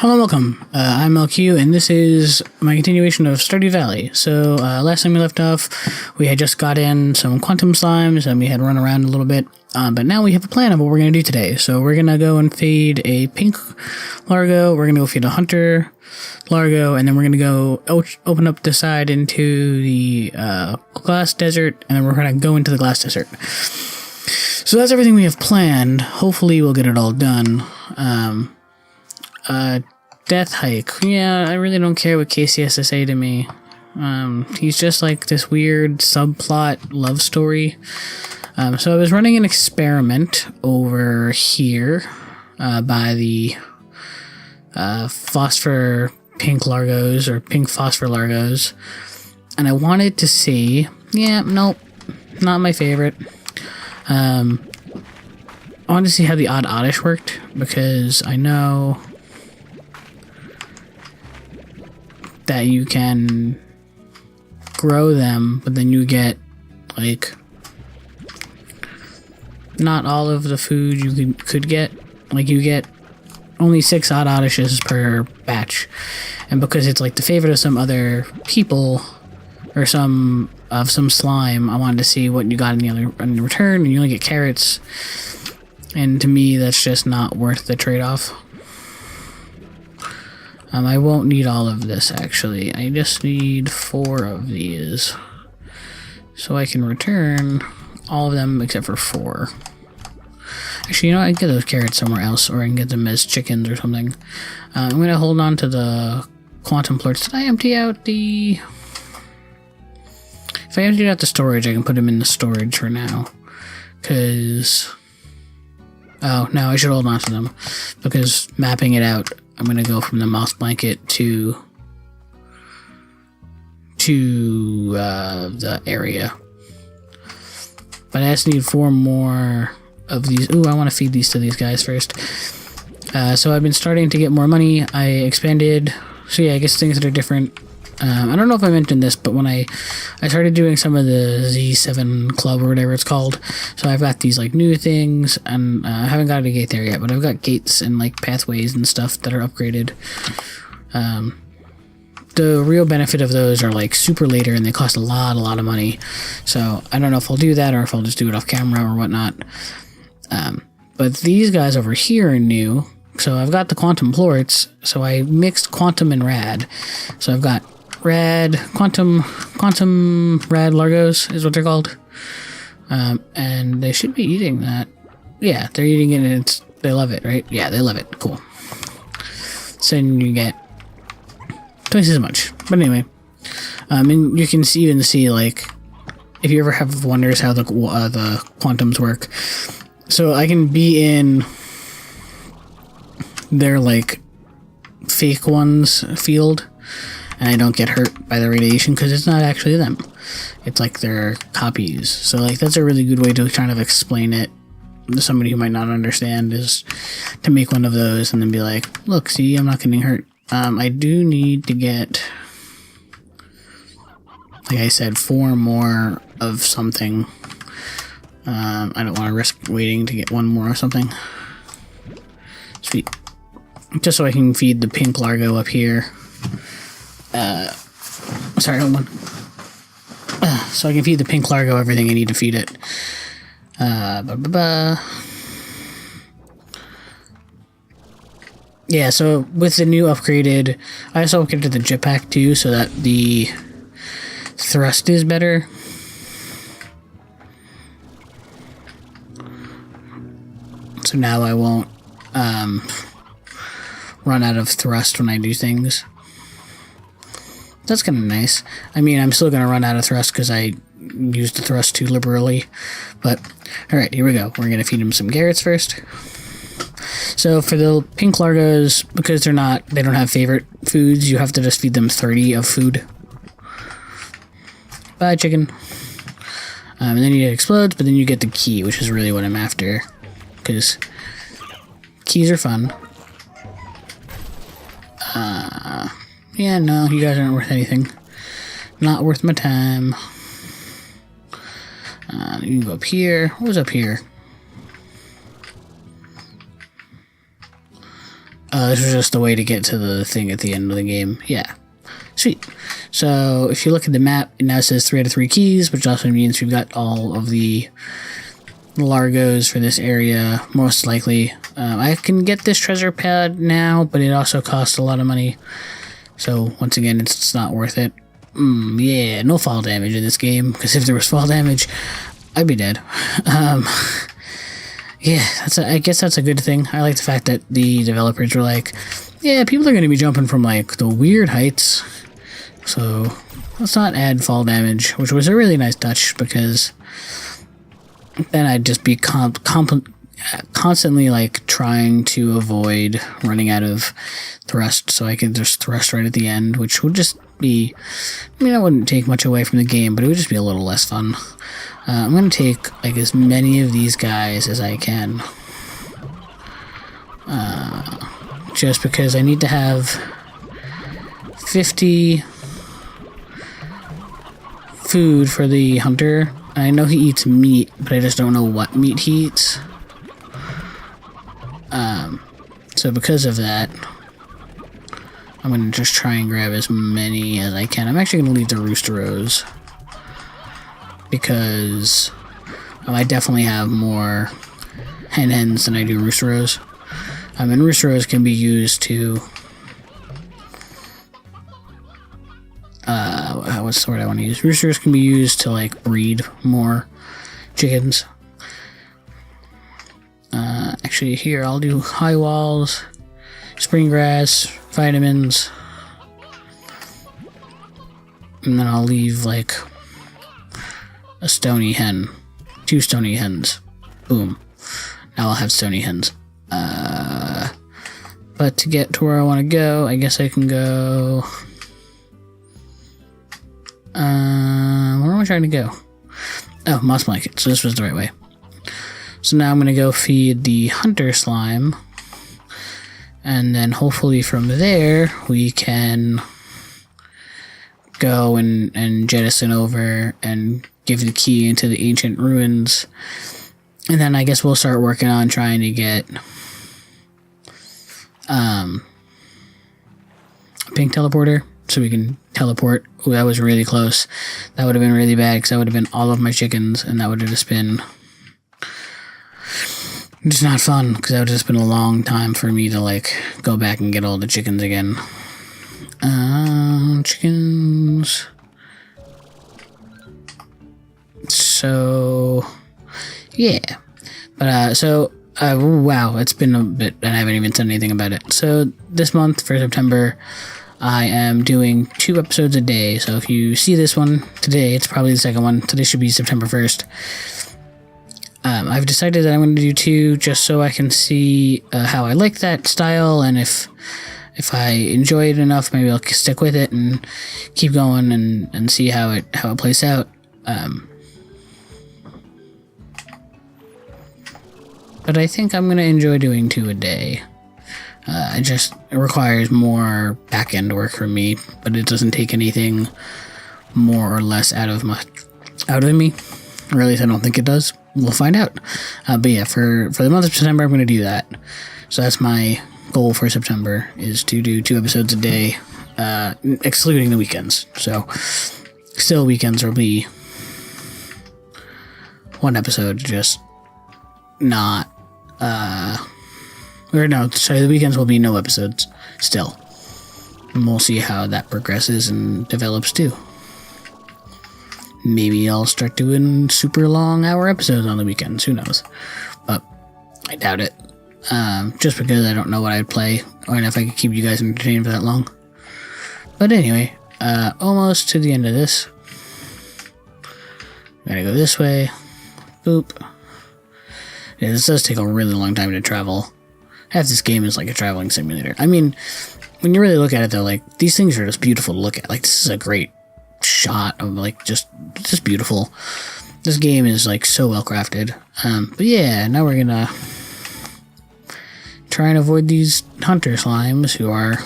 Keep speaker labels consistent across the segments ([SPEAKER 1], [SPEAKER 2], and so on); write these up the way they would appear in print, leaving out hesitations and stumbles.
[SPEAKER 1] Hello and welcome. I'm LQ, and this is my continuation of Stardew Valley. So, last time we left off, we had just got in some quantum slimes, and we had run around a little bit. But now we have a plan of what we're going to do today. So, we're going to go and feed a pink largo, we're going to go feed a hunter largo, and then we're going to go open up the side into the glass desert, and then we're going to go into the glass desert. So, that's everything we have planned. Hopefully, we'll get it all done. Death hike. Yeah, I really don't care what Casey has to say to me. He's just like this weird subplot love story. So I was running an experiment over here by the phosphor pink largos or pink phosphor largos, and I wanted to see. Yeah, nope, not my favorite. I wanted to see how the odd oddish worked because I know that you can grow them, but then you get like not all of the food you could get. Like you get only 6 odd oddishes per batch, and because it's like the favorite of some other people or some slime, I wanted to see what you got in return, and you only get carrots. And to me, that's just not worth the trade-off. I won't need all of this, actually. I just need 4 of these. So I can return all of them except for 4. Actually, you know what? I can get those carrots somewhere else, or I can get them as chickens or something. I'm going to hold on to the quantum plorts. Did I empty out the... If I emptied out the storage, I can put them in the storage for now. Because... Oh, no, I should hold on to them. Because mapping it out, I'm going to go from the mouse blanket to the area. But I just need 4 more of these. Ooh, I want to feed these to these guys first. So I've been starting to get more money. I expanded. So yeah, I guess things that are different. I don't know if I mentioned this, but when I started doing some of the Z7 Club or whatever it's called, so I've got these like new things, and I haven't got a gate there yet, but I've got gates and like pathways and stuff that are upgraded. The real benefit of those are like super later, and they cost a lot of money. So I don't know if I'll do that or if I'll just do it off camera or whatnot. But these guys over here are new. So I've got the quantum plorts, so I mixed quantum and rad. So I've got quantum rad largos is what they're called. And they should be eating that. Yeah, they're eating it, and they love it, right? Yeah, they love it. Cool. So then you get twice as much. But anyway, and you can even see, like, if you ever have wonders how the quantums work. So I can be in their, like, fake ones field, and I don't get hurt by the radiation because it's not actually them. It's like their copies. So like that's a really good way to kind of explain it to somebody who might not understand, is to make one of those and then be like, look, see, I'm not getting hurt. I do need to get, like I said, 4 more of something. I don't want to risk waiting to get 1 more or something. Sweet. Just so I can feed the pink largo up here. Sorry, hold on. So I can feed the pink largo everything I need to feed it. Yeah, so with the new upgraded, I also upgraded the jetpack too, so that the thrust is better. So now I won't run out of thrust when I do things. That's kind of nice. I mean, I'm still going to run out of thrust because I used the thrust too liberally. But, alright, here we go. We're going to feed them some carrots first. So for the pink largos, because they don't have favorite foods, you have to just feed them 30 of food. Bye, chicken. And then it explodes, but then you get the key, which is really what I'm after. Because keys are fun. Yeah, no, you guys aren't worth anything. Not worth my time. You can go up here. What was up here? This was just the way to get to the thing at the end of the game. Yeah. Sweet. So if you look at the map, it now says 3 out of 3 keys, which also means we've got all of the Largos for this area, most likely. I can get this treasure pad now, but it also costs a lot of money. So once again, it's not worth it. Yeah, no fall damage in this game, because if there was fall damage, I'd be dead. Yeah, I guess that's a good thing. I like the fact that the developers were like, yeah, people are going to be jumping from, like, the weird heights, so let's not add fall damage, which was a really nice touch, because then I'd just be constantly, like, trying to avoid running out of thrust, so I could just thrust right at the end, which would just be, I mean, that wouldn't take much away from the game, but it would just be a little less fun. I'm going to take, like, as many of these guys as I can. Just because I need to have 50 food for the hunter. I know he eats meat, but I just don't know what meat he eats. So because of that, I'm going to just try and grab as many as I can. I'm actually going to leave the roosteros, because I definitely have more hens than I do roosteros. And roosteros can be used to, what's the word I want to use? Roosters can be used to, like, breed more chickens. Actually, here, I'll do high walls, spring grass, vitamins, and then I'll leave, like, a stony hen. 2 stony hens. Boom. Now I'll have stony hens. But to get to where I want to go, I guess I can go... where am I trying to go? Oh, moss blanket. So this was the right way. So now I'm going to go feed the hunter slime. And then hopefully from there, we can go and jettison over and give the key into the ancient ruins. And then I guess we'll start working on trying to get a pink teleporter so we can teleport. Ooh, that was really close. That would have been really bad because that would have been all of my chickens, and that would have just been just not fun, because that would have just been a long time for me to, like, go back and get all the chickens again. Chickens. So, yeah. But, wow, it's been a bit, and I haven't even said anything about it. So, this month, for September, I am doing 2 episodes a day. So, if you see this one today, it's probably the second one. Today should be September 1st. I've decided that I'm going to do 2 just so I can see how I like that style, and if I enjoy it enough, maybe I'll stick with it and keep going and see how it plays out. But I think I'm going to enjoy doing 2 a day. It requires more back-end work from me, but it doesn't take anything more or less out of me. Or at least I don't think it does. We'll find out. But yeah, for the month of September, I'm going to do that. So that's my goal for September, is to do 2 episodes a day, excluding the weekends. So still, weekends will be 1 episode, just not, the weekends will be no episodes still. And we'll see how that progresses and develops too. Maybe I'll start doing super long hour episodes on the weekends, who knows. But I doubt it. Just because I don't know what I'd play, or if I could keep you guys entertained for that long. But anyway, almost to the end of this. Gotta go this way. Boop. Yeah, this does take a really long time to travel. Half this game is like a traveling simulator. I mean, when you really look at it though, like, these things are just beautiful to look at. Like, this is a great shot of, like, just beautiful. This game is, like, so well crafted. But yeah, now we're gonna try and avoid these hunter slimes who are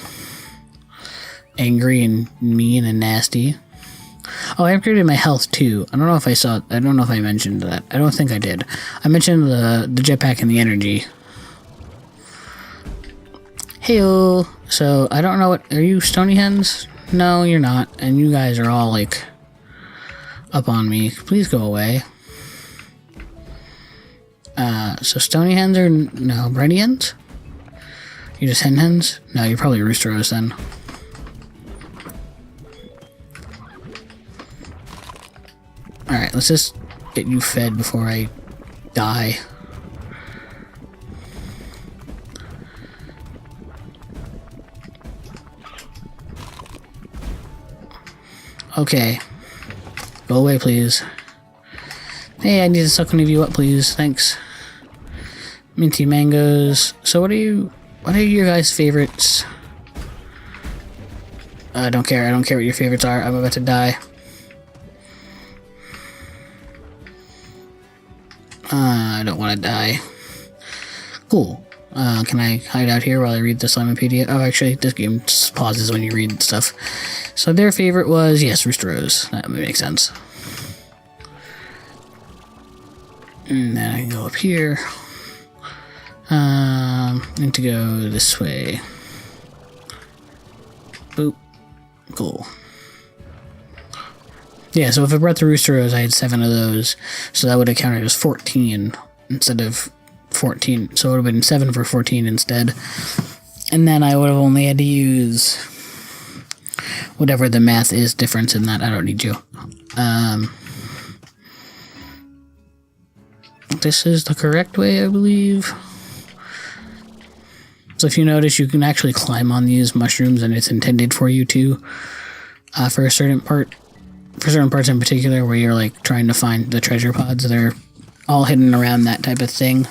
[SPEAKER 1] angry and mean and nasty. Oh, I upgraded my health too. I don't know if I mentioned that. I don't think I did. I mentioned the jetpack and the energy. Heyo. So I don't know what. Are you stony hens? No, you're not. And you guys are all like up on me. Please go away. So stony hens are no bready hens. You just hens? No, you're probably roosteros then. All right, let's just get you fed before I die. Okay. Go away, please. Hey, I need to suck one of you up, please. Thanks. Minty mangoes. So what are your guys' favorites? I don't care. I don't care what your favorites are. I'm about to die. I don't want to die. Cool. Can I hide out here while I read the Slimepedia? Oh, actually, this game just pauses when you read stuff. So their favorite was, yes, roosteros. That makes sense. And then I can go up here. Need to go this way. Boop. Cool. Yeah, so if I brought the roosteros, I had 7 of those. So that would have counted as 14 instead of 14. So it would have been 7 for 14 instead. And then I would have only had to use whatever the math is difference in that. I don't need you. This is the correct way, I believe. So if you notice, you can actually climb on these mushrooms, and it's intended for you to, for certain parts in particular, where you're like trying to find the treasure pods. They're all hidden around that type of thing.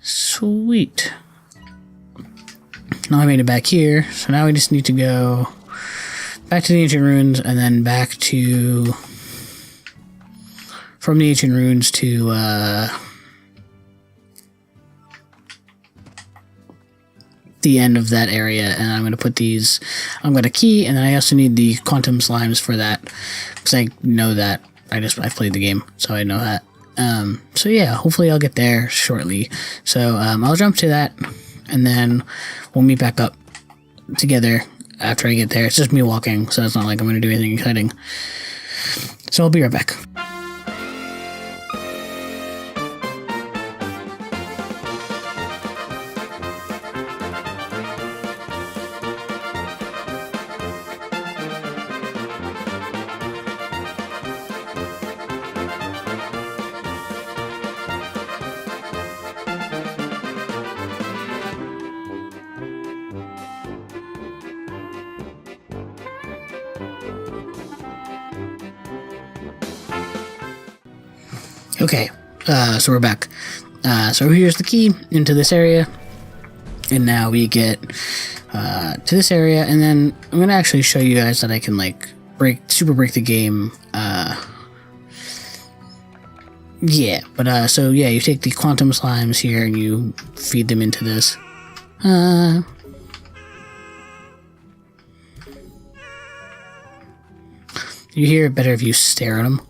[SPEAKER 1] Sweet. Now I made it back here, so now we just need to go back to the ancient ruins, and then back to from the ancient ruins to the end of that area. And I'm going to put these, I'm going to key, and then I also need the quantum slimes for that, because I know that. I've played the game, so I know that. So yeah, hopefully I'll get there shortly. So I'll jump to that, and then we'll meet back up together after I get there. It's just me walking, so it's not like I'm going to do anything exciting. So I'll be right back. Okay, so we're back. So here's the key into this area, and now we get to this area, and then I'm gonna actually show you guys that I can like super break the game. Yeah, but so yeah, you take the quantum slimes here and you feed them into this. You hear it better if you stare at them.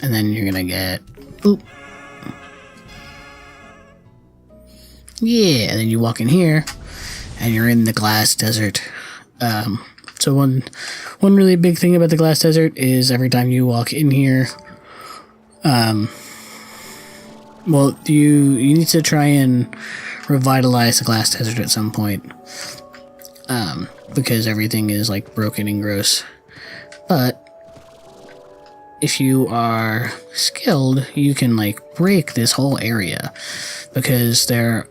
[SPEAKER 1] And then you're gonna get, boop. Yeah, and then you walk in here, and you're in the glass desert. So one really big thing about the glass desert is every time you walk in here, well, you need to try and revitalize the glass desert at some point, because everything is like broken and gross. But if you are skilled, you can like break this whole area, because there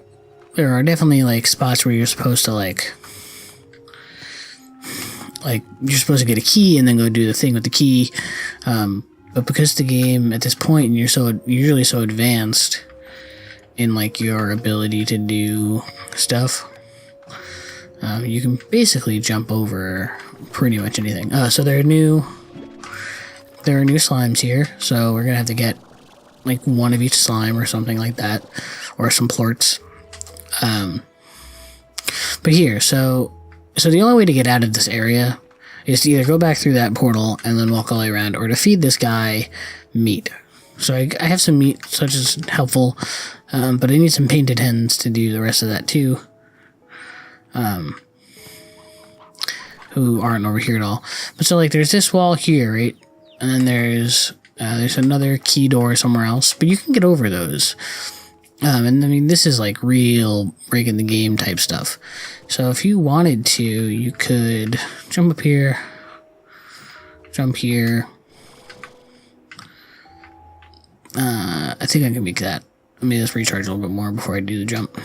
[SPEAKER 1] are definitely like spots where you're supposed to like you're supposed to get a key and then go do the thing with the key, but because the game at this point, and you're usually so advanced in like your ability to do stuff, you can basically jump over pretty much anything. So there are new slimes here, so we're gonna have to get like one of each slime or something like that, or some plorts. But here, so the only way to get out of this area is to either go back through that portal and then walk all the way around, or to feed this guy meat. So I have some meat, such as helpful, but I need some painted hens to do the rest of that too. Who aren't over here at all. But so like there's this wall here, right? And then there's another key door somewhere else, but you can get over those. And I mean, this is like real breaking the game type stuff. So if you wanted to, you could jump up here, jump here. I think I can make that. Let me just recharge a little bit more before I do the jump.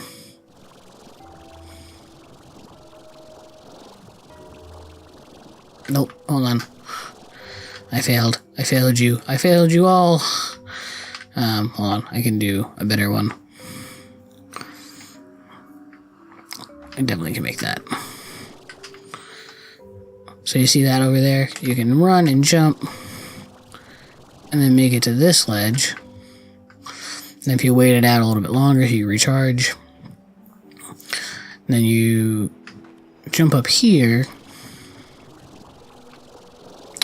[SPEAKER 1] Nope, hold on. I failed. I failed you. I failed you all. Hold on. I can do a better one. I definitely can make that. So you see that over there? You can run and jump. And then make it to this ledge. And if you wait it out a little bit longer, you recharge. And then you jump up here.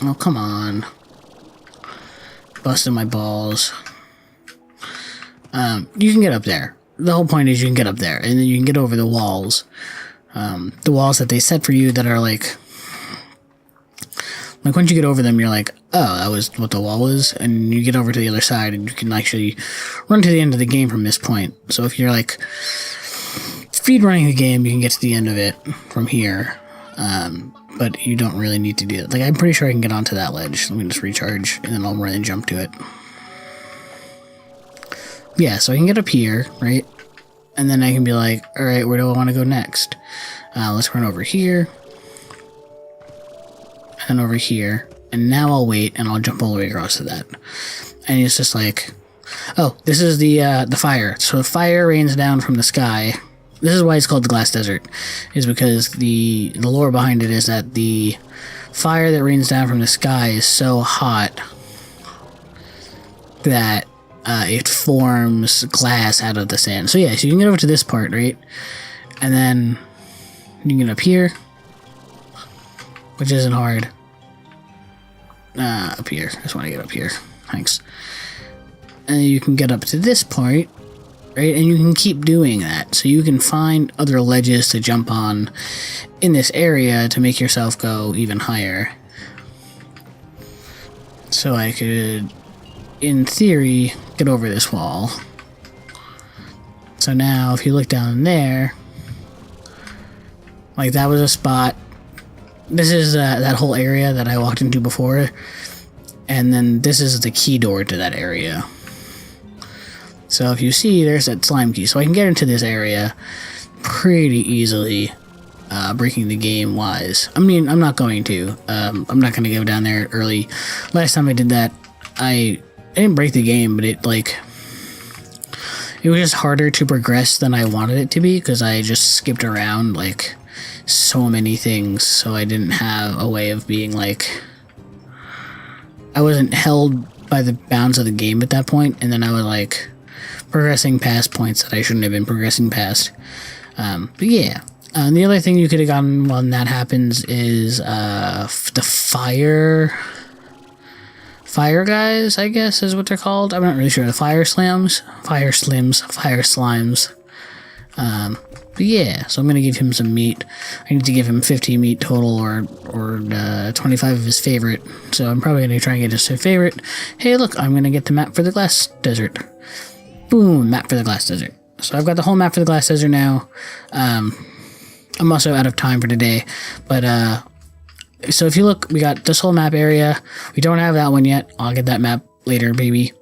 [SPEAKER 1] Oh, come on. Busting my balls. You can get up there. The whole point is you can get up there, and then you can get over the walls. The walls that they set for you that are like once you get over them, you're like, oh, that was what the wall was, and you get over to the other side, and you can actually run to the end of the game from this point. So if you're like speed running the game, you can get to the end of it from here. But you don't really need to do that. Like, I'm pretty sure I can get onto that ledge. Let me just recharge, and then I'll run and jump to it. Yeah, so I can get up here, right? And then I can be like, alright, where do I want to go next? Let's run over here. And over here. And now I'll wait, and I'll jump all the way across to that. And it's just like, oh, this is the fire. So fire rains down from the sky. This is why it's called the Glass Desert, is because the lore behind it is that the fire that rains down from the sky is so hot that it forms glass out of the sand. So yeah, so you can get over to this part, right? And then you can get up here, which isn't hard. Up here. I just want to get up here. Thanks. And then you can get up to this point. Right, and you can keep doing that. So you can find other ledges to jump on in this area to make yourself go even higher. So I could, in theory, get over this wall. So now, if you look down there, like that was a spot. This is that whole area that I walked into before. And then this is the key door to that area. So if you see, there's that slime key. So I can get into this area pretty easily, breaking the game wise. I mean, I'm not going to. I'm not going to go down there early. Last time I did that, I didn't break the game, but it was just harder to progress than I wanted it to be, because I just skipped around like so many things. So I didn't have a way of being like, I wasn't held by the bounds of the game at that point, and then I was like progressing past points that I shouldn't have been progressing past. But yeah, the other thing you could have gotten when that happens is the fire guys, I guess is what they're called. I'm not really sure. The fire slimes. But yeah, so I'm gonna give him some meat. I need to give him 50 meat total, or 25 of his favorite. So I'm probably gonna try and get his favorite. Hey, look, I'm gonna get the map for the Glass Desert. Boom, map for the Glass Desert. So I've got the whole map for the Glass Desert now. I'm also out of time for today, but so if you look, we got this whole map area. We don't have that one yet. I'll get that map later, baby.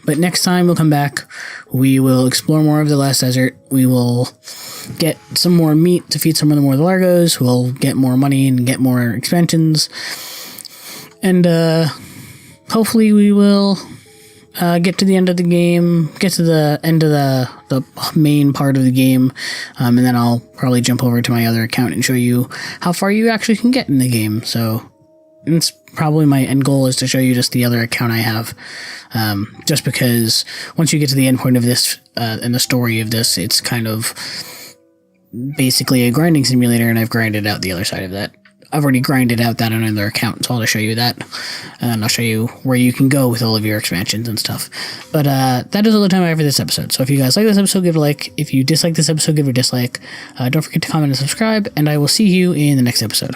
[SPEAKER 1] But next time we'll come back, we will explore more of the Glass Desert. We will get some more meat to feed some of the more Largos. We'll get more money and get more expansions. And hopefully we will get to the end of the game, get to the end of the main part of the game, and then I'll probably jump over to my other account and show you how far you actually can get in the game. So it's probably my end goal is to show you just the other account I have, just because once you get to the end point of this, in the story of this, it's kind of basically a grinding simulator, and I've grinded out the other side of that I've already grinded out that on another account, so I'll just show you that. And I'll show you where you can go with all of your expansions and stuff. But that is all the time I have for this episode. So if you guys like this episode, give it a like. If you dislike this episode, give it a dislike. Don't forget to comment and subscribe, and I will see you in the next episode.